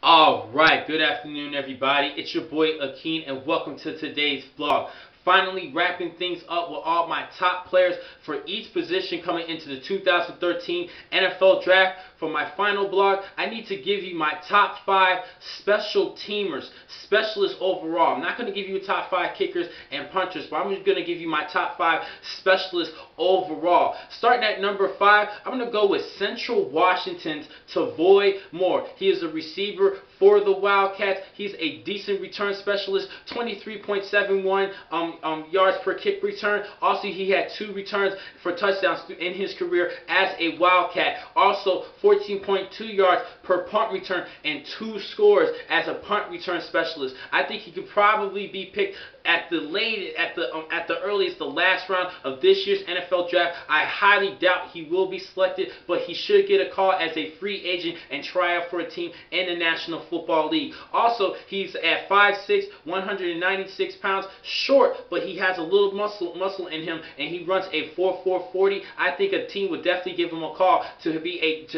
Alright, good afternoon everybody. It's your boy Akeen and welcome to today's vlog. Finally wrapping things up with all my top players for each position coming into the 2013 NFL Draft. For my final blog, I need to give you my top 5 special teamers, specialists overall. I'm not going to give you a top 5 kickers and punchers, but I'm just going to give you my top 5 specialists overall. Starting at number 5, I'm going to go with Central Washington's Tavoy Moore. He is a receiver for the Wildcats. He's a decent return specialist, 23.71 yards per kick return. Also, he had 2 returns for touchdowns in his career as a Wildcat. Also, 14.2 yards per punt return and 2 scores as a punt return specialist. I think he could probably be picked at the earliest, the last round of this year's NFL Draft. I highly doubt he will be selected, but he should get a call as a free agent and try out for a team in the National Football League. Also, he's at 5'6", 196 pounds, short, but he has a little muscle in him, and he runs a 4.4 40. I think a team would definitely give him a call to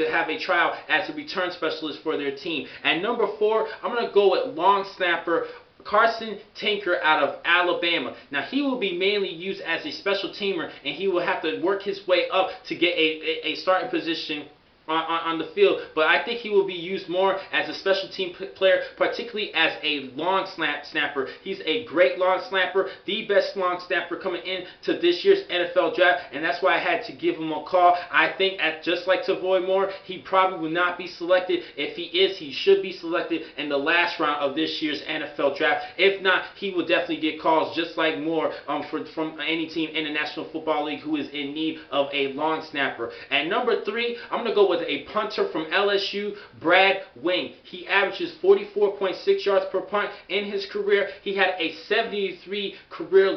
have a trial as a return specialist for their team. At number 4, I'm going to go with long snapper Carson Tinker out of Alabama. Now, he will be mainly used as a special teamer, and he will have to work his way up to get a starting position on the field, but I think he will be used more as a special team player, particularly as a long snapper. He's a great long snapper, the best long snapper coming into this year's NFL Draft, and that's why I had to give him a call. I think just like Tavoy Moore, he probably will not be selected. If he is, he should be selected in the last round of this year's NFL Draft. If not, he will definitely get calls just like Moore from any team in the National Football League who is in need of a long snapper. At number 3, I'm going to go with a punter from LSU, Brad Wing. He averages 44.6 yards per punt in his career. He had a 73-yard career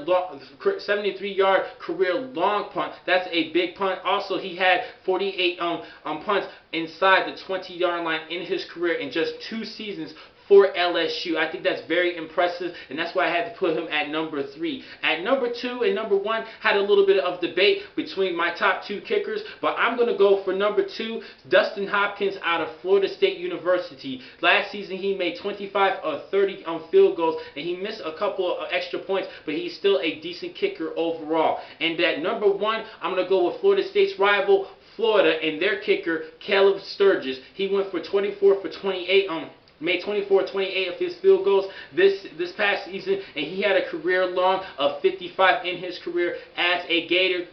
long punt. That's a big punt. Also, he had 48 punts inside the 20-yard line in his career in just 2 seasons for LSU. I think that's very impressive, and that's why I had to put him at number 3. At number 2 and number 1, had a little bit of debate between my top 2 kickers, but I'm going to go for number 2, Dustin Hopkins out of Florida State University. Last season, he made 25 of 30 field goals, and he missed a couple of extra points, but he's still a decent kicker overall. And at number 1, I'm going to go with Florida State's rival, Florida, and their kicker, Caleb Sturgis. He went for 24 for 28 made 24-28 of his field goals this past season, and he had a career long of 55 in his career as a Gator.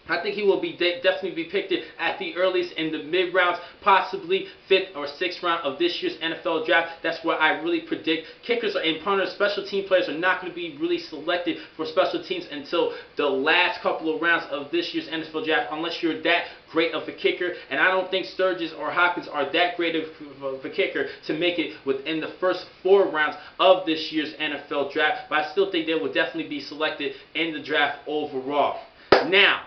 I think he will be definitely be picked at the earliest in the mid rounds, possibly 5th or 6th round of this year's NFL Draft. That's what I really predict. Kickers and punters, special team players are not going to be really selected for special teams until the last couple of rounds of this year's NFL Draft, unless you're that great of a kicker. And I don't think Sturgis or Hopkins are that great of a kicker to make it within the first 4 rounds of this year's NFL Draft. But I still think they will definitely be selected in the draft overall. Now,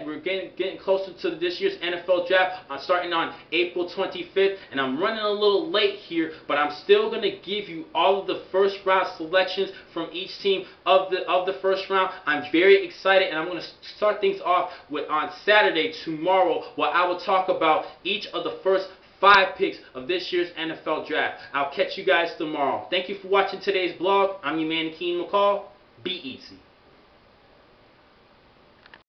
we're getting closer to this year's NFL Draft. I'm starting on April 25th, and I'm running a little late here, but I'm still going to give you all of the first round selections from each team of the first round. I'm very excited, and I'm going to start things off with on Saturday, tomorrow, where I will talk about each of the first 5 picks of this year's NFL Draft. I'll catch you guys tomorrow. Thank you for watching today's vlog. I'm your man, Akeen McCall. Be easy.